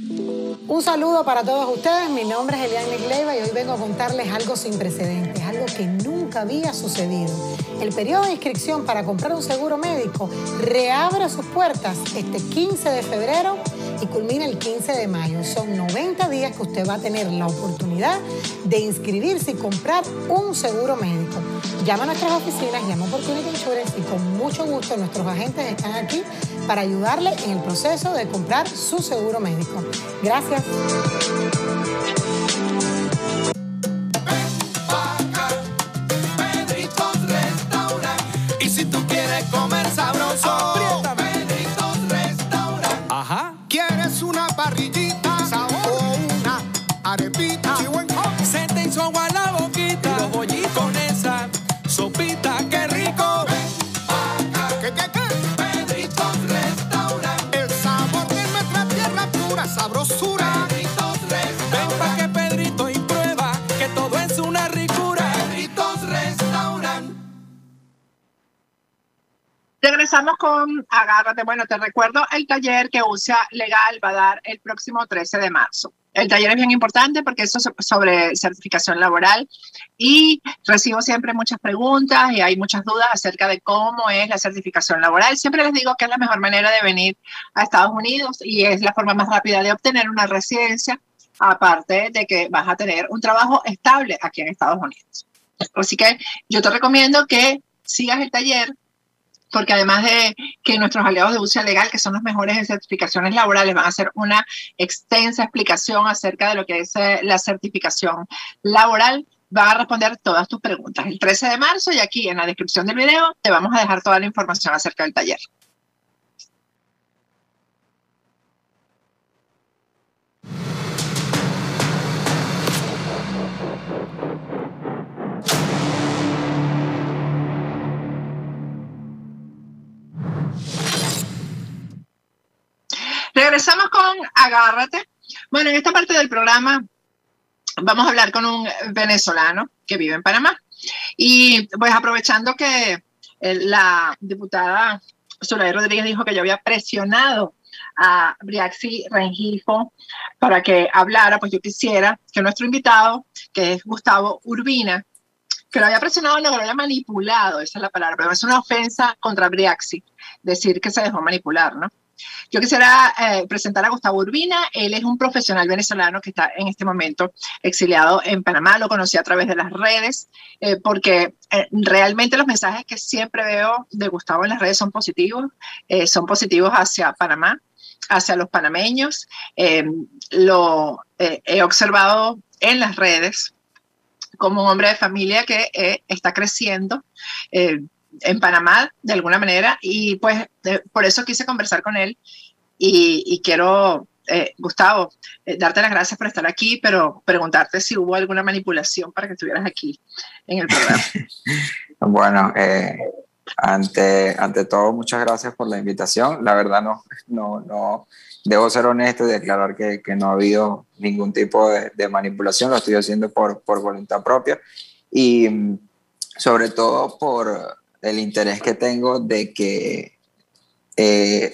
Un saludo para todos ustedes, mi nombre es Eliane Leiva y hoy vengo a contarles algo sin precedentes, algo que nunca había sucedido. El periodo de inscripción para comprar un seguro médico reabre sus puertas este 15 de febrero y culmina el 15 de mayo. Son 90 días que usted va a tener la oportunidad de inscribirse y comprar un seguro médico. Llama a nuestras oficinas, llama a Opportunity Insurance y con mucho gusto nuestros agentes están aquí para ayudarle en el proceso de comprar su seguro médico. Gracias. Y si tú quieres comer sabroso, apriétame. Pedritos Restaurant. Ajá. ¿Quieres una parrillita o una arepita? Se te hizo agua la boquita. Y los bollitos con esa sopita, qué rico. ¿Qué? Pedritos Restaurant. El sabor de nuestra tierra pura sabrosura. Pedritos Restaurant. Ven pa' que Pedrito y prueba que todo es una ricura. Pedritos Restaurant. Regresamos con Agárrate. Bueno, te recuerdo el taller que USA Legal va a dar el próximo 13 de marzo. El taller es bien importante porque eso es sobre certificación laboral y recibo siempre muchas preguntas y hay muchas dudas acerca de cómo es la certificación laboral. Siempre les digo que es la mejor manera de venir a Estados Unidos y es la forma más rápida de obtener una residencia, aparte de que vas a tener un trabajo estable aquí en Estados Unidos. Así que yo te recomiendo que sigas el taller, porque además de que nuestros aliados de USA Legal, que son los mejores en certificaciones laborales, van a hacer una extensa explicación acerca de lo que es la certificación laboral, van a responder todas tus preguntas. El 13 de marzo y aquí en la descripción del video te vamos a dejar toda la información acerca del taller. Regresamos con Agárrate. Bueno, en esta parte del programa vamos a hablar con un venezolano que vive en Panamá. Y pues aprovechando que la diputada Zulay Rodríguez dijo que yo había presionado a Briaxi Rengifo para que hablara, pues yo quisiera que nuestro invitado, que es Gustavo Urbina, que lo había presionado, no, que lo había manipulado, esa es la palabra, pero es una ofensa contra Briaxi decir que se dejó manipular, ¿no? Yo quisiera presentar a Gustavo Urbina. Él es un profesional venezolano que está en este momento exiliado en Panamá. Lo conocí a través de las redes porque realmente los mensajes que siempre veo de Gustavo en las redes son positivos hacia Panamá, hacia los panameños. Lo he observado en las redes como un hombre de familia que está creciendo en Panamá de alguna manera y pues por eso quise conversar con él y quiero, Gustavo, darte las gracias por estar aquí, pero preguntarte si hubo alguna manipulación para que estuvieras aquí en el programa. Bueno, ante todo, muchas gracias por la invitación. La verdad no debo ser honesto y declarar que no ha habido ningún tipo de manipulación. Lo estoy haciendo por voluntad propia y sobre todo por el interés que tengo de que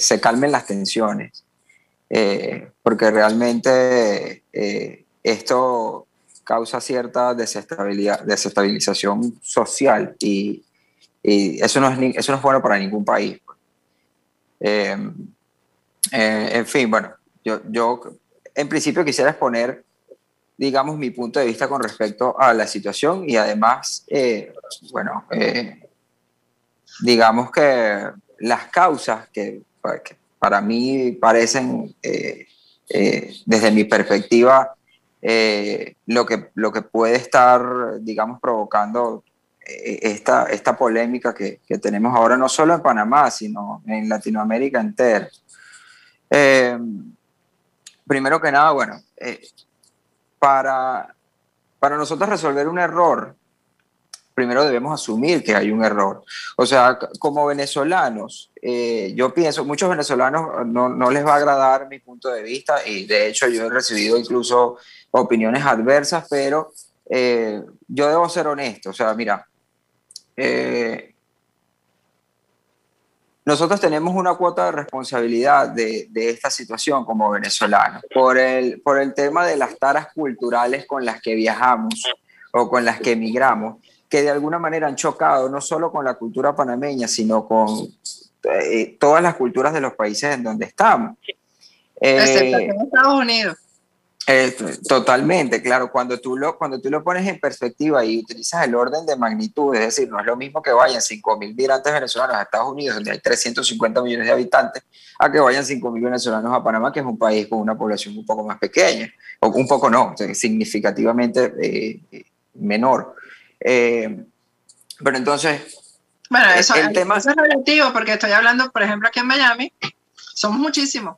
se calmen las tensiones, porque realmente esto causa cierta desestabilización social y eso no es bueno para ningún país. En fin, bueno, yo en principio quisiera exponer, digamos, mi punto de vista con respecto a la situación y además, digamos que las causas que para mí parecen, desde mi perspectiva, lo que puede estar, digamos, provocando esta polémica que tenemos ahora, no solo en Panamá, sino en Latinoamérica entera. Primero que nada, bueno, para nosotros resolver un error, primero debemos asumir que hay un error. O sea, como venezolanos, yo pienso, muchos venezolanos no les va a agradar mi punto de vista y de hecho yo he recibido incluso opiniones adversas, pero yo debo ser honesto. O sea, mira, nosotros tenemos una cuota de responsabilidad de esta situación como venezolanos, por el tema de las taras culturales con las que viajamos o con las que emigramos, que de alguna manera han chocado no solo con la cultura panameña, sino con todas las culturas de los países en donde estamos. Excepto en Estados Unidos. Totalmente, claro, cuando tú lo pones en perspectiva y utilizas el orden de magnitud, es decir, no es lo mismo que vayan 5.000 migrantes venezolanos a Estados Unidos, donde hay 350 millones de habitantes, a que vayan 5.000 venezolanos a Panamá, que es un país con una población un poco más pequeña, o un poco no, o sea, significativamente menor. Pero entonces, bueno, eso el tema es relativo, porque estoy hablando, por ejemplo, aquí en Miami, somos muchísimos.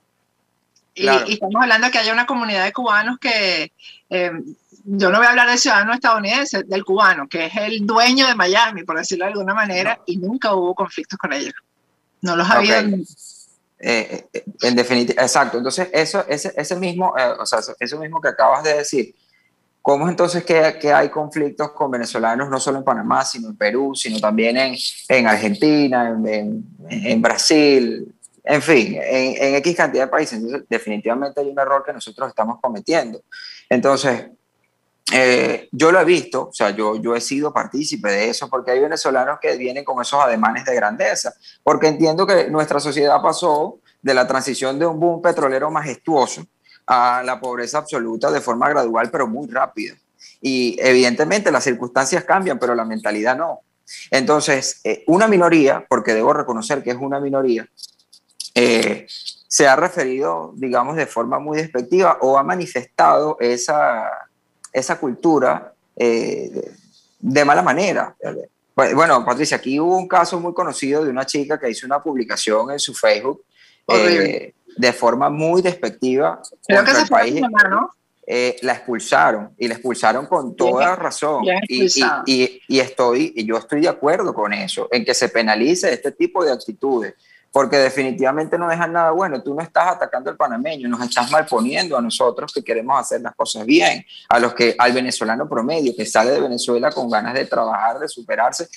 Claro. Y estamos hablando de que haya una comunidad de cubanos que, yo no voy a hablar del ciudadano estadounidense, del cubano, que es el dueño de Miami, por decirlo de alguna manera, no. Y nunca hubo conflictos con ellos. No los ha habido. En definitiva, exacto. Entonces, ese mismo, o sea, eso mismo que acabas de decir, ¿cómo es entonces que hay conflictos con venezolanos no solo en Panamá, sino en Perú, sino también en Argentina, en Brasil? En fin, en X cantidad de países. Entonces, definitivamente hay un error que nosotros estamos cometiendo. Entonces, yo lo he visto, o sea, yo he sido partícipe de eso, porque hay venezolanos que vienen con esos ademanes de grandeza, porque entiendo que nuestra sociedad pasó de la transición de un boom petrolero majestuoso a la pobreza absoluta de forma gradual, pero muy rápida. Y evidentemente las circunstancias cambian, pero la mentalidad no. Entonces, una minoría, porque debo reconocer que es una minoría, se ha referido, digamos, de forma muy despectiva o ha manifestado esa cultura de mala manera. Bueno, Patricia, aquí hubo un caso muy conocido de una chica que hizo una publicación en su Facebook de forma muy despectiva. Creo que se fue a mamá, ¿no? La expulsaron, y la expulsaron con toda razón. Y yo estoy de acuerdo con eso, en que se penalice este tipo de actitudes, porque definitivamente no dejan nada bueno. Tú no estás atacando al panameño, nos estás malponiendo a nosotros que queremos hacer las cosas bien, al venezolano promedio que sale de Venezuela con ganas de trabajar, de superarse,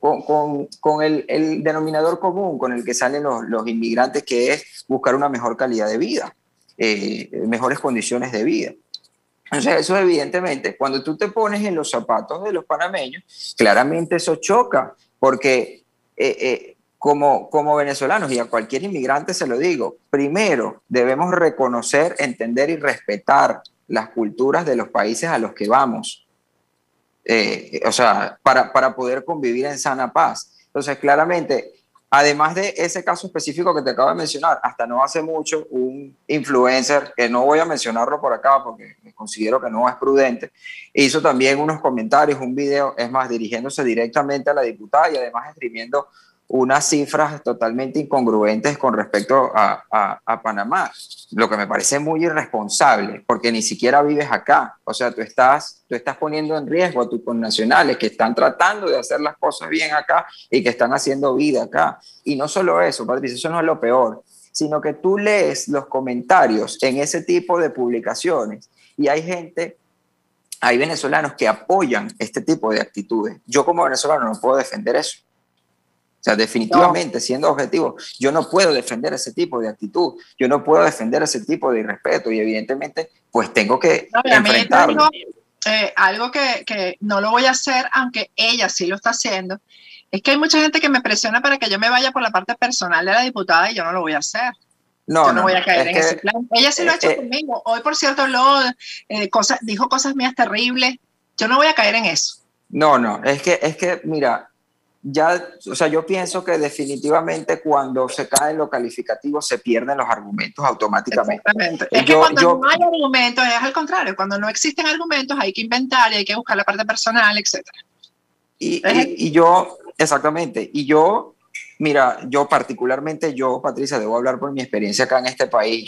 con el denominador común con el que salen los inmigrantes, que es buscar una mejor calidad de vida, mejores condiciones de vida. Entonces, eso evidentemente, cuando tú te pones en los zapatos de los panameños, claramente eso choca, porque como venezolanos, y a cualquier inmigrante se lo digo, primero debemos reconocer, entender y respetar las culturas de los países a los que vamos, o sea, para poder convivir en sana paz. Entonces, claramente, además de ese caso específico que te acabo de mencionar, hasta no hace mucho, un influencer, que no voy a mencionarlo por acá porque considero que no es prudente, hizo también unos comentarios, un video, es más, dirigiéndose directamente a la diputada y además esgrimiendo unas cifras totalmente incongruentes con respecto a Panamá, lo que me parece muy irresponsable, porque ni siquiera vives acá. O sea, tú estás poniendo en riesgo a tus connacionales que están tratando de hacer las cosas bien acá y que están haciendo vida acá. Y no solo eso, Patricia, eso no es lo peor, sino que tú lees los comentarios en ese tipo de publicaciones y hay venezolanos que apoyan este tipo de actitudes. Yo como venezolano no puedo defender eso. O sea, definitivamente, siendo objetivo, yo no puedo defender ese tipo de actitud, yo no puedo defender ese tipo de irrespeto, y evidentemente, pues tengo que enfrentarlo. Algo que no lo voy a hacer, aunque ella sí lo está haciendo, es que hay mucha gente que me presiona para que yo me vaya por la parte personal de la diputada, y yo no lo voy a hacer. Yo no voy a caer en ese plan. Ella sí lo ha hecho conmigo. Hoy, por cierto, dijo cosas mías terribles. Yo no voy a caer en eso. No, es que mira, ya, o sea, yo pienso que definitivamente cuando se cae en lo calificativo se pierden los argumentos automáticamente. Exactamente. Es que cuando no hay argumentos es al contrario. Cuando no existen argumentos hay que inventar y hay que buscar la parte personal, etc. Y yo, exactamente, y yo, mira, yo particularmente, Patricia, debo hablar por mi experiencia acá en este país.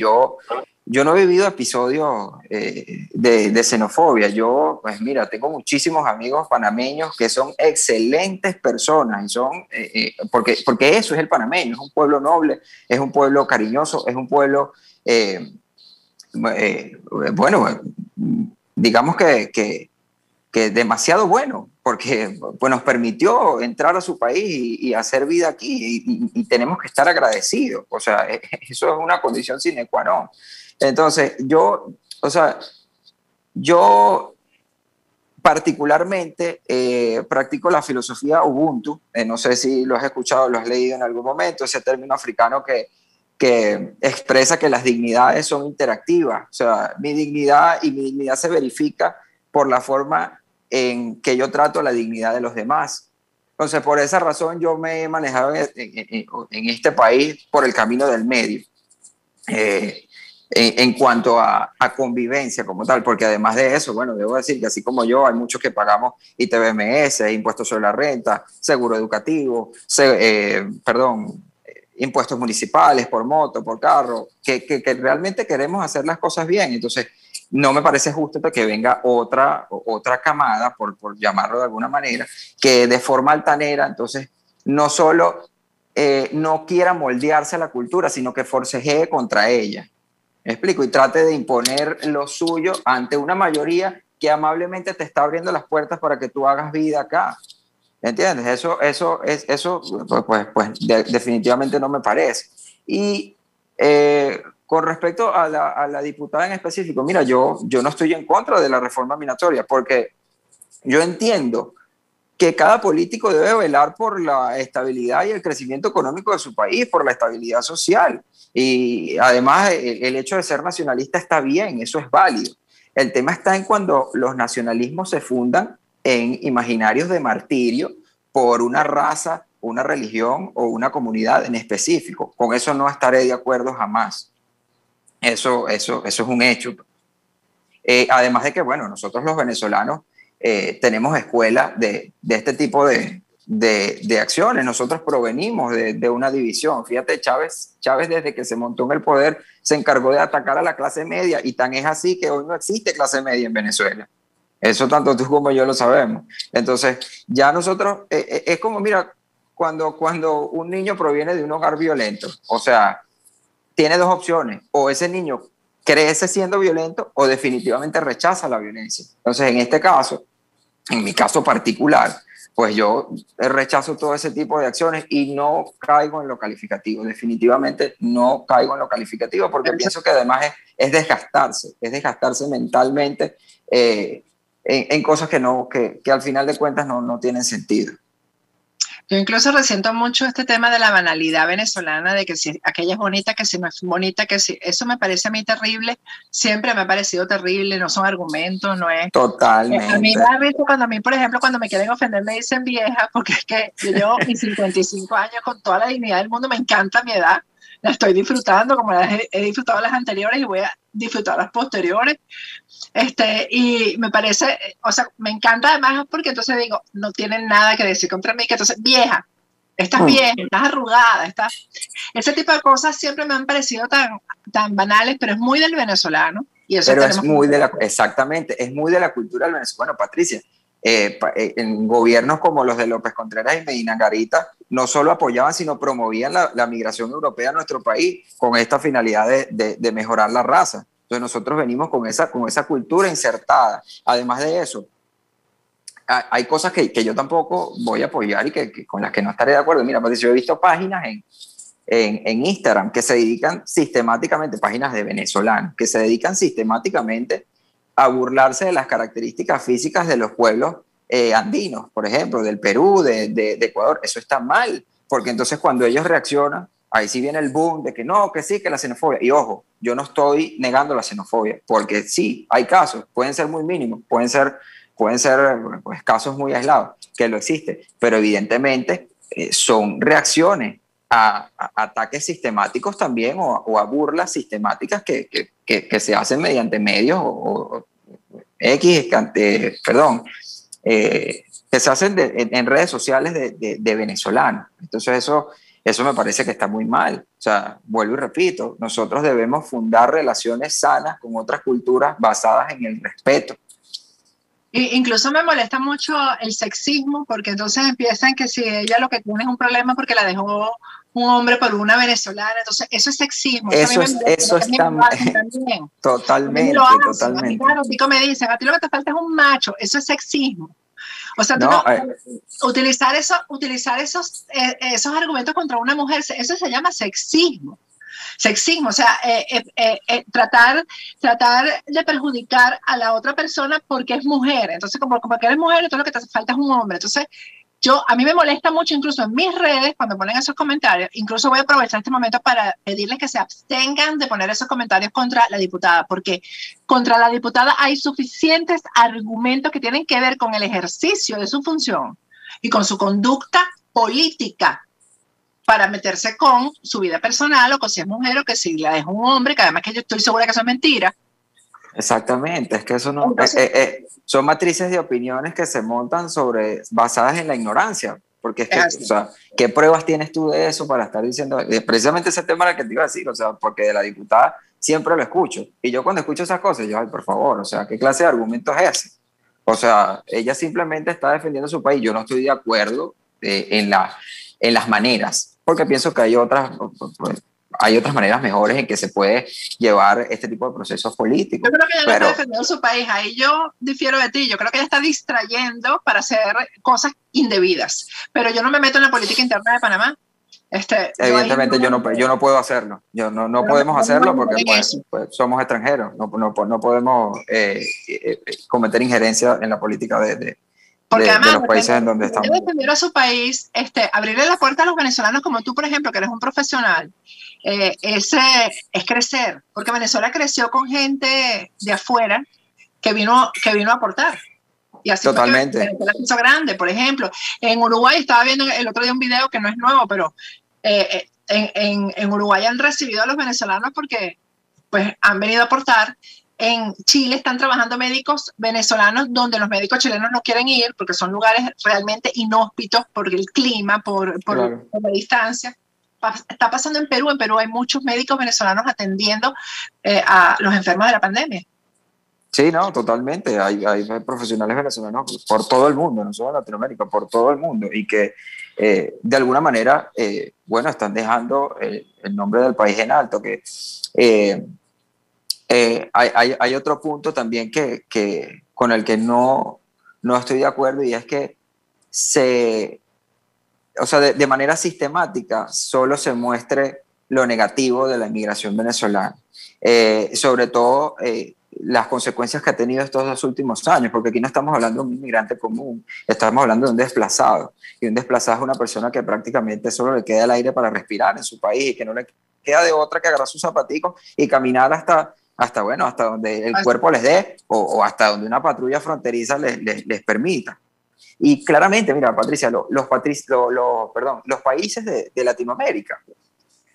Yo no he vivido episodios de xenofobia. Yo, pues mira, tengo muchísimos amigos panameños que son excelentes personas, y son, porque eso es el panameño, es un pueblo noble, es un pueblo cariñoso, es un pueblo, bueno, digamos que que demasiado bueno, porque pues, nos permitió entrar a su país y hacer vida aquí, y tenemos que estar agradecidos. O sea, eso es una condición sine qua non. Entonces, yo particularmente practico la filosofía Ubuntu. No sé si lo has escuchado, lo has leído en algún momento, ese término africano que expresa que las dignidades son interactivas. O sea, mi dignidad se verifica por la forma en que yo trato la dignidad de los demás. Entonces, por esa razón yo me he manejado en este país por el camino del medio. En cuanto a convivencia como tal, porque además de eso, bueno, debo decir que así como yo, hay muchos que pagamos ITBMS, impuestos sobre la renta, seguro educativo, impuestos municipales por moto, por carro, que realmente queremos hacer las cosas bien. Entonces, no me parece justo que venga otra camada, por llamarlo de alguna manera, que de forma altanera, entonces, no solo no quiera moldearse a la cultura, sino que forcejee contra ella. ¿Me explico? Y trate de imponer lo suyo ante una mayoría que amablemente te está abriendo las puertas para que tú hagas vida acá. ¿Entiendes? Eso definitivamente no me parece. Y con respecto a la diputada en específico, mira, yo no estoy en contra de la reforma migratoria, porque yo entiendo que cada político debe velar por la estabilidad y el crecimiento económico de su país, por la estabilidad social. Y además el hecho de ser nacionalista está bien, eso es válido. El tema está en cuando los nacionalismos se fundan en imaginarios de martirio por una raza, una religión o una comunidad en específico. Con eso no estaré de acuerdo jamás. Eso es un hecho. Además de que, bueno, nosotros los venezolanos tenemos escuelas de este tipo de acciones. Nosotros provenimos de una división. Fíjate, Chávez desde que se montó en el poder se encargó de atacar a la clase media, y tan es así que hoy no existe clase media en Venezuela. Eso tanto tú como yo lo sabemos. Entonces, ya nosotros, es como, mira, cuando un niño proviene de un hogar violento, o sea, tiene dos opciones: o ese niño crece siendo violento o definitivamente rechaza la violencia. Entonces, en este caso, en mi caso particular, pues yo rechazo todo ese tipo de acciones y no caigo en lo calificativo. Definitivamente no caigo en lo calificativo, porque pienso que además es desgastarse mentalmente en cosas que al final de cuentas no tienen sentido. Yo incluso resiento mucho este tema de la banalidad venezolana, de que si aquella es bonita, que si no es bonita, que si... Eso me parece a mí terrible, siempre me ha parecido terrible, no son argumentos, no es... Totalmente. A mí me ha visto cuando a mí, por ejemplo, cuando me quieren ofender me dicen vieja, porque es que yo llevo mis 55 años con toda la dignidad del mundo, me encanta mi edad, la estoy disfrutando como he disfrutado las anteriores y voy a disfrutar las posteriores. Y me parece, o sea, me encanta además porque entonces digo, no tienen nada que decir contra mí, que entonces, vieja, estás vieja, estás arrugada, ese tipo de cosas siempre me han parecido tan banales, pero es muy del venezolano. Y eso pero es muy exactamente, es muy de la cultura del venezolano. Bueno, Patricia, en gobiernos como los de López Contreras y Medina Garita, no solo apoyaban, sino promovían la migración europea a nuestro país con esta finalidad de mejorar la raza. Entonces nosotros venimos con esa cultura insertada. Además de eso, hay cosas que yo tampoco voy a apoyar y con las que no estaré de acuerdo. Mira, Patricia, yo he visto páginas en Instagram que se dedican sistemáticamente, páginas de venezolanos, que se dedican sistemáticamente a burlarse de las características físicas de los pueblos andinos, por ejemplo, del Perú, de Ecuador. Eso está mal, porque entonces cuando ellos reaccionan, ahí sí viene el boom de que no, que sí, que la xenofobia. Y ojo, yo no estoy negando la xenofobia, porque sí, hay casos, pueden ser muy mínimos, pueden ser pues, casos muy aislados, que lo existe, pero evidentemente son reacciones a ataques sistemáticos también o a burlas sistemáticas que se hacen mediante medios que se hacen en redes sociales de venezolanos. Entonces eso me parece que está muy mal. O sea, vuelvo y repito, nosotros debemos fundar relaciones sanas con otras culturas basadas en el respeto. Incluso me molesta mucho el sexismo, porque entonces empiezan que si ella lo que tiene es un problema porque la dejó un hombre por una venezolana, entonces eso es sexismo. Eso es totalmente, totalmente. Claro, Tico me dicen, a ti lo que te falta es un macho, eso es sexismo. O sea, tú utilizar esos argumentos contra una mujer, eso se llama sexismo. Sexismo, o sea, tratar de perjudicar a la otra persona porque es mujer. Entonces, como que eres mujer, entonces lo que te hace falta es un hombre. Entonces, a mí me molesta mucho, incluso en mis redes, cuando ponen esos comentarios. Incluso voy a aprovechar este momento para pedirles que se abstengan de poner esos comentarios contra la diputada, porque contra la diputada hay suficientes argumentos que tienen que ver con el ejercicio de su función y con su conducta política para meterse con su vida personal, o con si es mujer o que si la es un hombre, que además que yo estoy segura que eso es mentira. Exactamente, es que eso no... son matrices de opiniones que se montan basadas en la ignorancia, porque es que, o sea, ¿qué pruebas tienes tú de eso para estar diciendo? Precisamente ese tema era el que te iba a decir, o sea, porque de la diputada siempre lo escucho, y yo cuando escucho esas cosas, yo, ay, por favor, o sea, ¿qué clase de argumento es ese? O sea, ella simplemente está defendiendo su país, yo no estoy de acuerdo en las maneras, porque pienso que hay otras maneras mejores en que se puede llevar este tipo de procesos políticos. Yo creo que ella no está defendiendo su país, ahí yo difiero de ti, yo creo que ella está distrayendo para hacer cosas indebidas, pero yo no me meto en la política interna de Panamá. Evidentemente yo no puedo hacerlo, no podemos hacerlo porque pues, somos extranjeros, no podemos cometer injerencia en la política de los países en donde estamos. Defender a su país, abrirle la puerta a los venezolanos como tú, por ejemplo, que eres un profesional, es crecer, porque Venezuela creció con gente de afuera que vino a aportar. Y así totalmente. Venezuela se hizo grande, por ejemplo. En Uruguay estaba viendo el otro día un video que no es nuevo, pero en Uruguay han recibido a los venezolanos porque pues han venido a aportar. En Chile están trabajando médicos venezolanos donde los médicos chilenos no quieren ir porque son lugares realmente inhóspitos por el clima, por la distancia. Está pasando en Perú. En Perú hay muchos médicos venezolanos atendiendo a los enfermos de la pandemia. Sí, no, totalmente. Hay profesionales venezolanos por todo el mundo, no solo en Latinoamérica, por todo el mundo, y que de alguna manera, bueno, están dejando el nombre del país en alto. Que hay otro punto también con el que no estoy de acuerdo, y es que de manera sistemática solo se muestre lo negativo de la inmigración venezolana, sobre todo las consecuencias que ha tenido estos 2 últimos años, porque aquí no estamos hablando de un inmigrante común, estamos hablando de un desplazado, y un desplazado es una persona que prácticamente solo le queda el aire para respirar en su país y que no le queda de otra que agarrar sus zapaticos y caminar hasta donde el cuerpo les dé, o hasta donde una patrulla fronteriza les permita. Y claramente, mira, Patricia, los países de Latinoamérica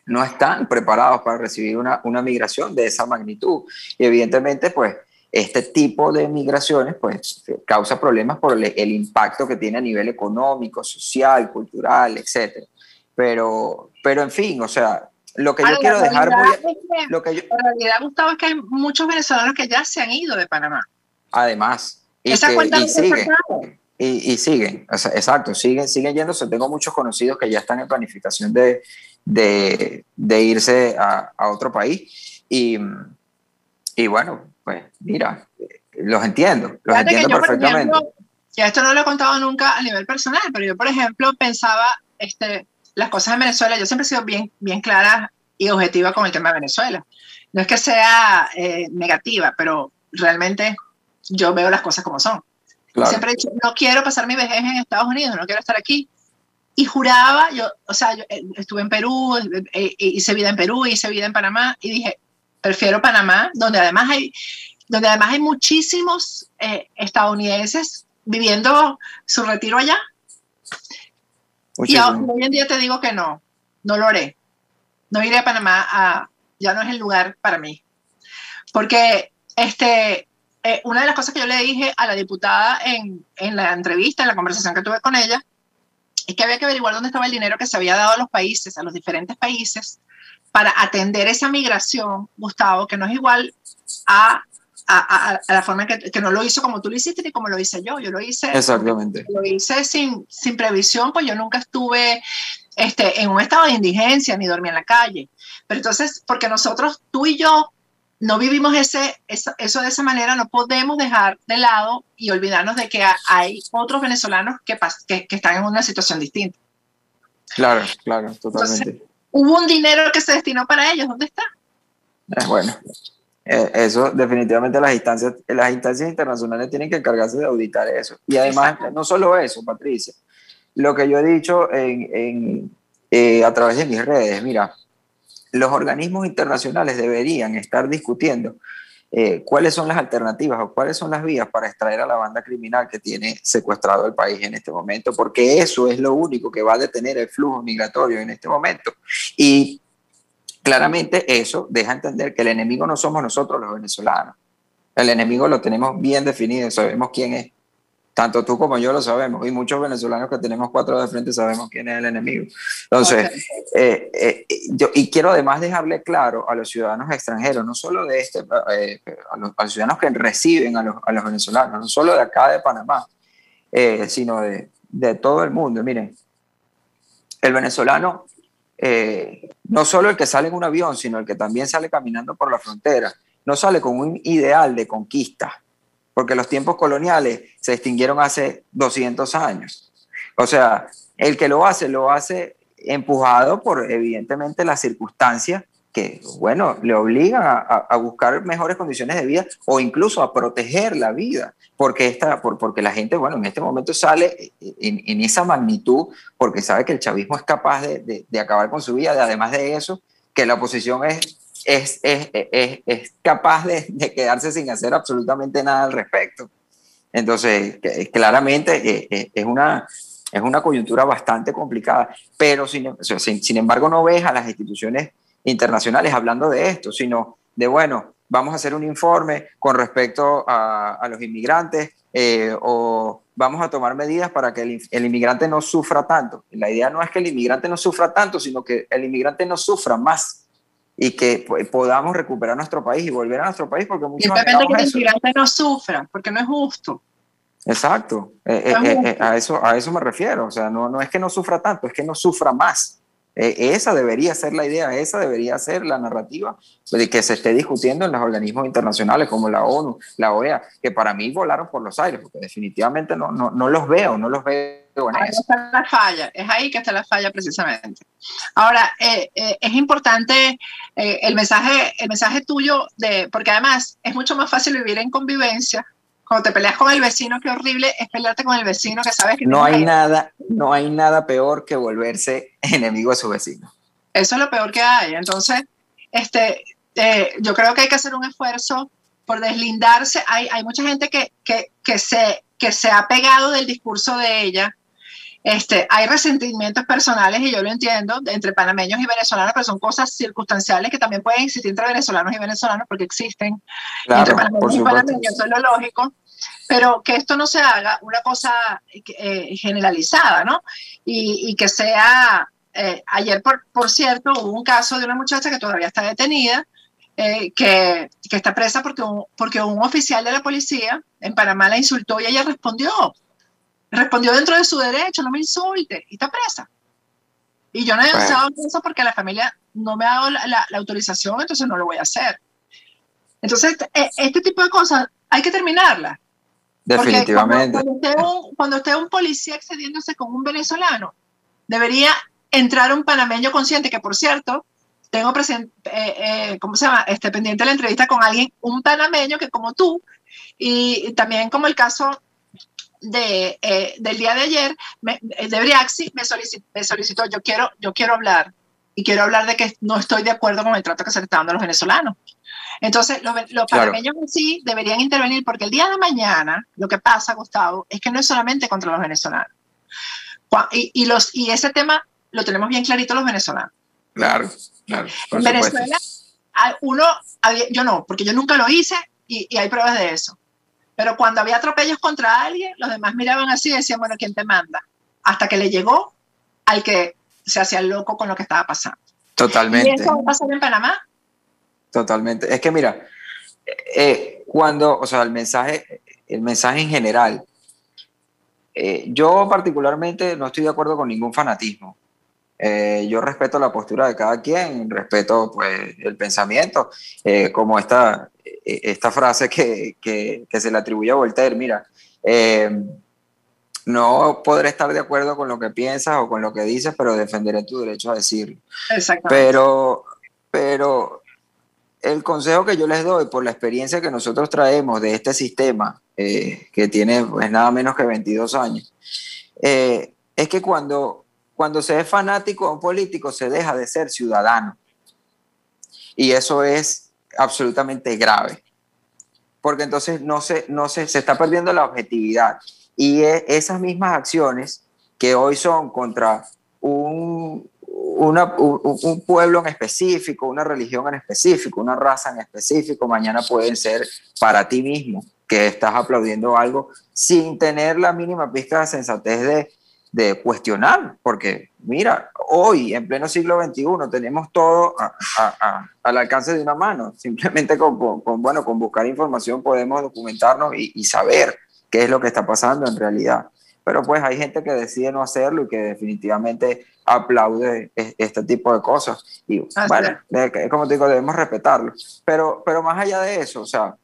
no están preparados para recibir una migración de esa magnitud. Y evidentemente, pues, este tipo de migraciones pues, causa problemas por el impacto que tiene a nivel económico, social, cultural, etc. Pero en fin, o sea, lo que yo quiero dejar muy... En realidad, Gustavo, es que hay muchos venezolanos que ya se han ido de Panamá. Además, y siguen, o sea, exacto, siguen yéndose. Tengo muchos conocidos que ya están en planificación de irse a otro país, y bueno, pues mira, los entiendo perfectamente. Ya esto no lo he contado nunca a nivel personal, pero yo, por ejemplo, pensaba las cosas en Venezuela. Yo siempre he sido bien clara y objetiva con el tema de Venezuela. No es que sea negativa, pero realmente yo veo las cosas como son. Claro. Siempre he dicho, no quiero pasar mi vejez en Estados Unidos, no quiero estar aquí. Y juraba, yo estuve en Perú, hice vida en Perú, hice vida en Panamá, y dije, prefiero Panamá, donde además hay muchísimos estadounidenses viviendo su retiro allá. Muchísimo. Y hoy en día te digo que no lo haré. No iré a Panamá, ya no es el lugar para mí. Porque una de las cosas que yo le dije a la diputada en la entrevista, en la conversación que tuve con ella, es que había que averiguar dónde estaba el dinero que se había dado a los países, a los diferentes países, para atender esa migración, Gustavo, que no es igual a la forma que no lo hizo como tú lo hiciste ni como lo hice yo. Yo lo hice, exactamente. Lo hice sin previsión, pues yo nunca estuve en un estado de indigencia ni dormía en la calle. Pero entonces, porque nosotros, tú y yo, no vivimos eso de esa manera, no podemos dejar de lado y olvidarnos de que hay otros venezolanos que están en una situación distinta. Claro, claro, totalmente. Entonces, hubo un dinero que se destinó para ellos, ¿dónde está? Bueno, eso definitivamente las instancias internacionales tienen que encargarse de auditar eso. Y además, no solo eso, Patricia, lo que yo he dicho a través de mis redes, mira, los organismos internacionales deberían estar discutiendo cuáles son las alternativas o cuáles son las vías para extraer a la banda criminal que tiene secuestrado el país en este momento, porque eso es lo único que va a detener el flujo migratorio en este momento. Y claramente eso deja entender que el enemigo no somos nosotros los venezolanos. El enemigo lo tenemos bien definido, sabemos quién es. Tanto tú como yo lo sabemos, y muchos venezolanos que tenemos 4 de frente sabemos quién es el enemigo. Entonces, y quiero además dejarle claro a los ciudadanos extranjeros, no solo de a los ciudadanos que reciben a los venezolanos, no solo de acá de Panamá, sino de todo el mundo. Miren, el venezolano, no solo el que sale en un avión, sino el que también sale caminando por la frontera, no sale con un ideal de conquista, porque los tiempos coloniales se extinguieron hace 200 años. O sea, el que lo hace empujado por, evidentemente, las circunstancias que, bueno, le obligan a buscar mejores condiciones de vida o incluso a proteger la vida, porque la gente, bueno, en este momento sale en esa magnitud porque sabe que el chavismo es capaz de acabar con su vida, además de eso, que la oposición es capaz de quedarse sin hacer absolutamente nada al respecto. Entonces, claramente es una coyuntura bastante complicada, pero sin embargo no ves a las instituciones internacionales hablando de esto, sino de, bueno, vamos a hacer un informe con respecto a los inmigrantes o vamos a tomar medidas para que el inmigrante no sufra tanto. La idea no es que el inmigrante no sufra tanto, sino que el inmigrante no sufra más y que podamos recuperar nuestro país y volver a nuestro país, porque muchos simplemente que el inmigrante no sufra, porque no es justo. Exacto, a eso me refiero. O sea, no es que no sufra tanto, es que no sufra más. Esa debería ser la idea, esa debería ser la narrativa de que se esté discutiendo en los organismos internacionales como la ONU, la OEA, que para mí volaron por los aires, porque definitivamente no los veo en ahí eso. está la falla, es ahí que está la falla precisamente. Ahora, es importante el mensaje tuyo, porque además es mucho más fácil vivir en convivencia. Cuando te peleas con el vecino, qué horrible es pelearte con el vecino que sabes que no hay nada peor que volverse enemigo de su vecino. Eso es lo peor que hay. Entonces, yo creo que hay que hacer un esfuerzo por deslindarse. Hay mucha gente que se ha pegado del discurso de ella. Hay resentimientos personales, y yo lo entiendo, entre panameños y venezolanos, pero son cosas circunstanciales que también pueden existir entre venezolanos y venezolanos, porque existen entre panameños y panameños, eso es lo lógico, pero que esto no se haga una cosa generalizada, ¿no? Y que sea, ayer por cierto hubo un caso de una muchacha que todavía está detenida, que está presa porque un oficial de la policía en Panamá la insultó y ella respondió dentro de su derecho, no me insulte, y está presa. Y yo no he denunciado eso porque la familia no me ha dado la autorización, entonces no lo voy a hacer. Entonces, este tipo de cosas hay que terminarlas. Definitivamente. Cuando esté un policía excediéndose con un venezolano, debería entrar un panameño consciente, que por cierto, tengo pendiente la entrevista con alguien, un panameño que como tú, y también como el caso del día de ayer, de Briaxi me solicitó, yo quiero hablar, y quiero hablar de que no estoy de acuerdo con el trato que se le está dando a los venezolanos. Entonces, los panameños sí deberían intervenir, porque el día de mañana, lo que pasa, Gustavo, es que no es solamente contra los venezolanos. Y ese tema lo tenemos bien clarito los venezolanos. Claro. En Venezuela, yo no, porque yo nunca lo hice y hay pruebas de eso. Pero cuando había atropellos contra alguien, los demás miraban así y decían, bueno, ¿quién te manda? Hasta que le llegó al que se hacía el loco con lo que estaba pasando. Totalmente. ¿Y eso va a pasar en Panamá? Totalmente. Es que mira, el mensaje en general, yo particularmente no estoy de acuerdo con ningún fanatismo. Yo respeto la postura de cada quien, respeto pues el pensamiento, como esta frase que se le atribuye a Voltaire, mira, no podré estar de acuerdo con lo que piensas o con lo que dices, pero defenderé tu derecho a decirlo. Exactamente. Pero el consejo que yo les doy por la experiencia que nosotros traemos de este sistema, que tiene pues nada menos que 22 años, es que cuando se es fanático de un político se deja de ser ciudadano. Y eso es absolutamente grave. Porque entonces se está perdiendo la objetividad. Y esas mismas acciones que hoy son contra un pueblo en específico, una religión en específico, una raza en específico, mañana pueden ser para ti mismo, que estás aplaudiendo algo sin tener la mínima pizca de sensatez de cuestionar, porque mira, hoy en pleno siglo XXI tenemos todo al alcance de una mano, simplemente con buscar información podemos documentarnos y saber qué es lo que está pasando en realidad, pero pues hay gente que decide no hacerlo y que definitivamente aplaude este tipo de cosas y bueno, como te digo, debemos respetarlo, pero más allá de eso, o sea,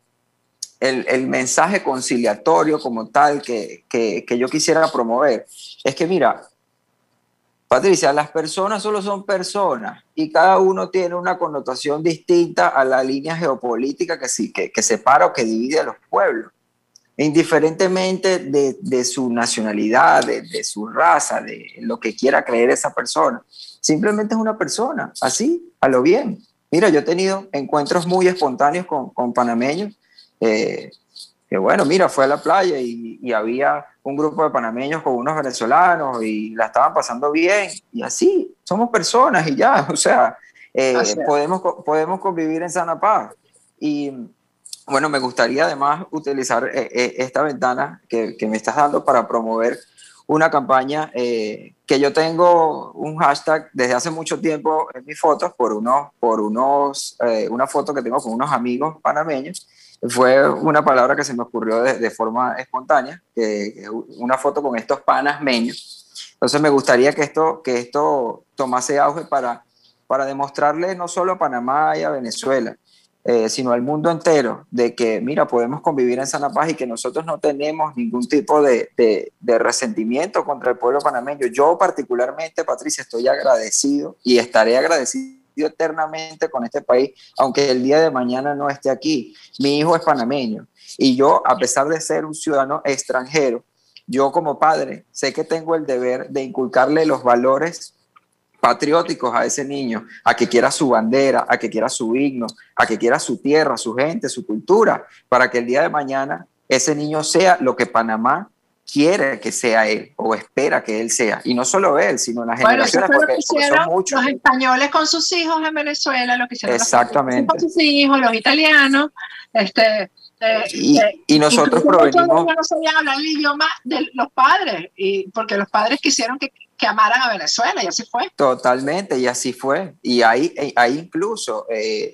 el mensaje conciliatorio como tal que yo quisiera promover es que, mira, Patricia, las personas solo son personas y cada uno tiene una connotación distinta a la línea geopolítica que separa o que divide a los pueblos, indiferentemente de su nacionalidad, de su raza, de lo que quiera creer esa persona. Simplemente es una persona, así, a lo bien. Mira, yo he tenido encuentros muy espontáneos con panameños, que bueno, mira, fue a la playa y había un grupo de panameños con unos venezolanos y la estaban pasando bien y así, somos personas y ya, o sea, podemos convivir en sana paz. Y bueno, me gustaría además utilizar esta ventana que me estás dando para promover una campaña que yo tengo un hashtag desde hace mucho tiempo en mis fotos una foto que tengo con unos amigos panameños. Fue una palabra que se me ocurrió de forma espontánea, una foto con estos panasmeños. Entonces me gustaría que esto tomase auge para demostrarle no solo a Panamá y a Venezuela, sino al mundo entero, de que, mira, podemos convivir en sana paz y que nosotros no tenemos ningún tipo de resentimiento contra el pueblo panameño. Yo particularmente, Patricia, estoy agradecido y estaré agradecido eternamente con este país, aunque el día de mañana no esté aquí. Mi hijo es panameño y yo, a pesar de ser un ciudadano extranjero, yo como padre sé que tengo el deber de inculcarle los valores patrióticos a ese niño, a que quiera su bandera, a que quiera su himno, a que quiera su tierra, su gente, su cultura, para que el día de mañana ese niño sea lo que Panamá quiere que sea él o espera que él sea. Y no solo él, sino las generaciones, porque son muchos. Los españoles con sus hijos en Venezuela, lo que hicieron exactamente con sus hijos, los italianos, y nosotros provenimos. No sabían hablar el idioma de los padres, porque los padres quisieron que amaran a Venezuela y así fue. Totalmente, y así fue. Y hay incluso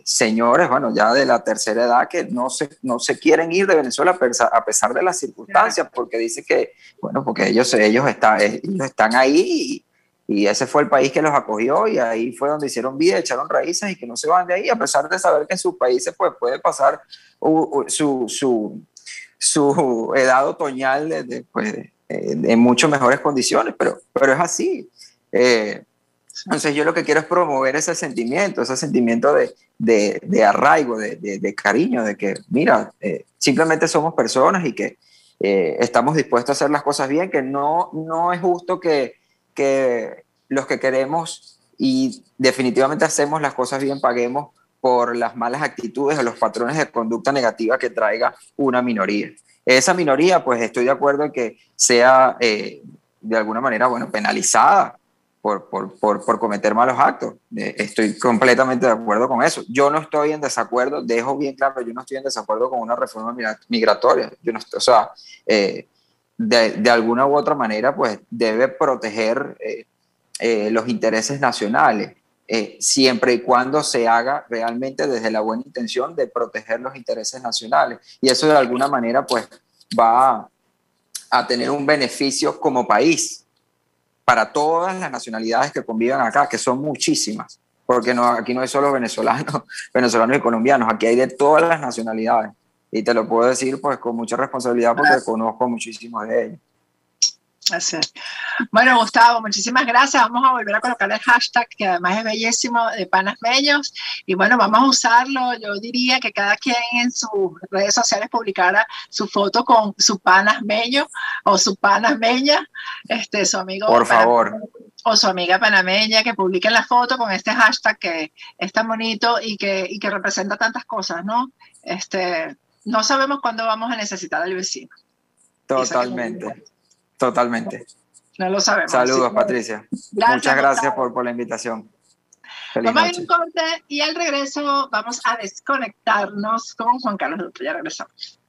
señores, bueno, ya de la tercera edad que no se quieren ir de Venezuela a pesar de las circunstancias, porque dicen que, bueno, porque ellos están ahí y ese fue el país que los acogió y ahí fue donde hicieron vida, echaron raíces y que no se van de ahí, a pesar de saber que en sus países pues, puede pasar su edad otoñal en mucho mejores condiciones, pero es así. Entonces yo lo que quiero es promover ese sentimiento de arraigo, de cariño, de que mira, simplemente somos personas y que estamos dispuestos a hacer las cosas bien, que no es justo que los que queremos y definitivamente hacemos las cosas bien paguemos por las malas actitudes o los patrones de conducta negativa que traiga una minoría. Esa minoría, pues estoy de acuerdo en que sea de alguna manera, bueno, penalizada por cometer malos actos. Estoy completamente de acuerdo con eso. Yo no estoy en desacuerdo, dejo bien claro, yo no estoy en desacuerdo con una reforma migratoria. Yo no, o sea, de alguna u otra manera, pues debe proteger los intereses nacionales. Siempre y cuando se haga realmente desde la buena intención de proteger los intereses nacionales. Y eso de alguna manera pues va a tener un beneficio como país. para todas las nacionalidades que conviven acá, que son muchísimas, porque no, aquí no hay solo venezolanos y colombianos, aquí hay de todas las nacionalidades. Y te lo puedo decir pues con mucha responsabilidad porque conozco muchísimos de ellos. Así es. Bueno, Gustavo, muchísimas gracias. Vamos a volver a colocar el hashtag, que además es bellísimo, de Panas Mellos. Y bueno, vamos a usarlo. Yo diría que cada quien en sus redes sociales publicara su foto con su panas mello o su panas meña, su amigo. Por favor. O su amiga panameña, que publiquen la foto con este hashtag que es tan bonito y que representa tantas cosas, ¿no? No sabemos cuándo vamos a necesitar al vecino. Totalmente. Totalmente. No lo sabemos. Saludos, Patricia. Muchas gracias por la invitación. Vamos a ir a un corte y al regreso vamos a desconectarnos con Juan Carlos Dutra. Ya regresamos.